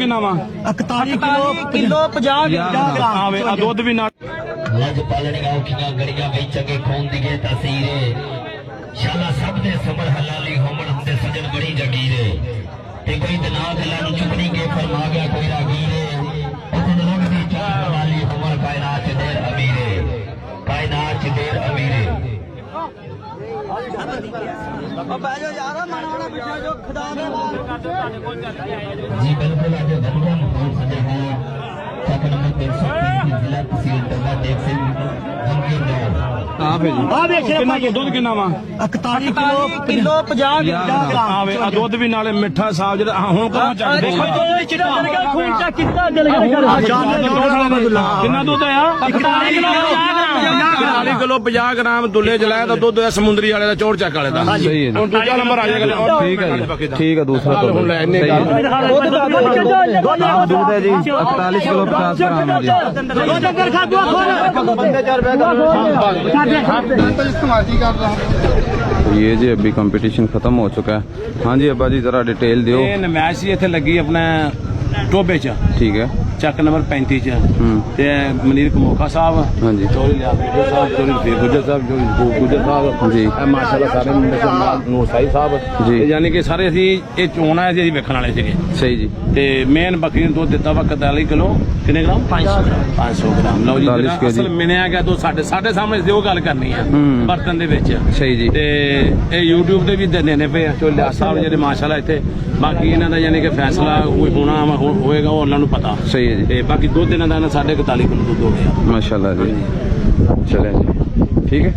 ਕਿੰਨਾ ਵਾ 41 kilo 50 gram ਆਵੇ ਆ ਦੁੱਧ ਵੀ ਨਾਲ ਲੱਜ ਪਾਲਣੀਆਂ ਔਖੀਆਂ ਗੜੀਆਂ ਵਿੱਚ ਚੰਗੇ ਖੂਨ ਦੀ ਏ ਤਸੀਰੇ ਸ਼ਾਲਾ ਸਭ ਦੇ ਸਬਰ ਹਲਾਲੀ ਹੋਮਣ ਹੁੰਦੇ ਸਜਣ ਬੜੀ ਜਗੀਰੇ ਤੇ ਕੋਈ ਦਿਨਾਂ ਗੱਲਾਂ ਨੂੰ ਚੁੱਕਣੀ ਕੇ ਫਰਮਾ ਗਿਆ ਕੋਈ ਰਾਗੀਰੇ ਉਥੇ ਲੋਕ ਦੀ ਚਾਹ ਹਲਾਲੀ ਹੋਮਣ ਕਾਇਨਾਤ ਦੇਰ ਅਮੀਰੇ ਕਾਇਨਾਤ ਦੇਰ ਅਮੀਰੇ ਬੈਜੋ ਯਾਰ ਮਨਾਉਣਾ ਪਿੱਛੇ ਜੋ ਖੁਦਾ ਦੇ जी बिल्कुल आज बढ़िया माहौल सजा है चक नंबर 333 जिला तहसील दरबार देख से जिनकी दौड़ ਆ ਫੇ ਜੀ ਆ ਵੇਖਿਆ ਕਿੰਨਾ ਦੁੱਧ ਕਿੰਨਾ ਵਾ 41 ਕਿਲੋ 50 ਗ੍ਰਾਮ ਆਵੇ ਆ ਦੁੱਧ ਵੀ ਨਾਲੇ ਮਿੱਠਾ ਸਾਫ ਜਿਹੜਾ ਹੁਣ ਕਹਾਂ ਚੱਕ ਦੇ ਚਿੱਟਾ ਜਲ ਗਿਆ ਖੂਨ ਚਾ ਕਿੱਤਾ ਜਲ ਗਿਆ ਕਿੰਨਾ ਦੁੱਧ ਆ 41 ਕਿਲੋ 50 ਗ੍ਰਾਮ ਦੁੱਲੇ ਜਲਾਇਆ ਤਾਂ ਦੁੱਧ ਸਮੁੰਦਰੀ ਵਾਲੇ ਦਾ ਚੋਰ ਚੱਕ ਵਾਲੇ ਦਾ ਸਹੀ ਹੈ ਹੁਣ ਦੂਜਾ ਨੰਬਰ ਆ ਜਾਏਗਾ ਠੀਕ ਹੈ ਜੀ ਠੀਕ ਹੈ ਦੂਸਰਾ ਹੁਣ ਲੈ ਇੰਨੇ ਗੱਲ दूध है जी 41 किलो 50 ग्राम है जी ये जी अभी कंपटीशन खत्म हो चुका है। हाँ जी अब्बा जी जरा डिटेल दियो। ਇਹ ਨਮਾਇਸ਼ ਹੀ ਇੱਥੇ ਲੱਗੀ ਆਪਣੇ ਟੋਬੇ 'ਚ ठीक है ਚੱਕ ਨੰਬਰ 35 'ਚ ਤੇ ਮਨੀਰ ਕਮੋਖਾ ਸਾਹਿਬ ਹਾਂਜੀ ਚੋਰੀ ਲਿਆ ਗੁੱਜਰ ਸਾਹਿਬ ਚੋਰੀ ਫੇਰ ਗੁੱਜਰ ਸਾਹਿਬ ਚੋਰੀ ਗੁੱਜਰ ਸਾਹਿਬ ਜੀ ਇਹ ਮਾਸ਼ਾਅੱਲਾ ਸਾਰੇ ਮੁੰਡੇ ਨੂਰ ਸਾਈ ਸਾਹਿਬ ਜੀ। ਤੇ ਯਾਨੀ ਕਿ ਸਾਰੇ ਅਸੀਂ ਇਹ ਚੋਣ ਆਏ ਸੀ ਅਸੀਂ ਵੇਖਣ ਵਾਲੇ ਸੀਗੇ सही जी ਤੇ ਮੇਨ ਬੱਕਰੀ ਨੂੰ ਦੁੱਧ ਦਿੱਤਾ ਵਾ 41 ਕਿਲੋ ਕਿੰਨੇ ਗ੍ਰਾਮ 500 ਗ੍ਰਾਮ ਲਓ ਜੀ 45 ਜਿਹੜਾ kg ਅਸਲ ਮਿਲਿਆ ਗਿਆ ਤੋਂ ਸਾਡੇ ਸਾਹਮਣੇ ਸੀ ਉਹ ਗੱਲ ਕਰਨੀ ਆ ਬਰਤਨ ਦੇ ਵਿੱਚ सही जी ਤੇ ਇਹ YouTube ਤੇ ਵੀ ਦਿੰਦੇ ਨੇ ਪਏ ਚੋਲਿਆ ਸਾਹਿਬ ਜਿਹੜੇ ਮਾਸ਼ਾਅੱਲਾ ਇੱਥੇ ਬਾਕੀ ਇਹਨਾਂ ਦਾ ਯਾਨੀ ਕਿ ਫੈਸਲਾ ਕੋਈ ਹੋਣਾ ਹੋਏਗਾ ਉਹ ਉਹਨਾਂ ਨੂੰ ਪਤਾ सही है जी ਤੇ ਬਾਕੀ ਦੁੱਧ ਇਹਨਾਂ ਦਾ 41 ਕਿਲੋ ਦੁੱਧ ਹੋ ਗਿਆ माशाल्लाह जी चलें जी ठीक है।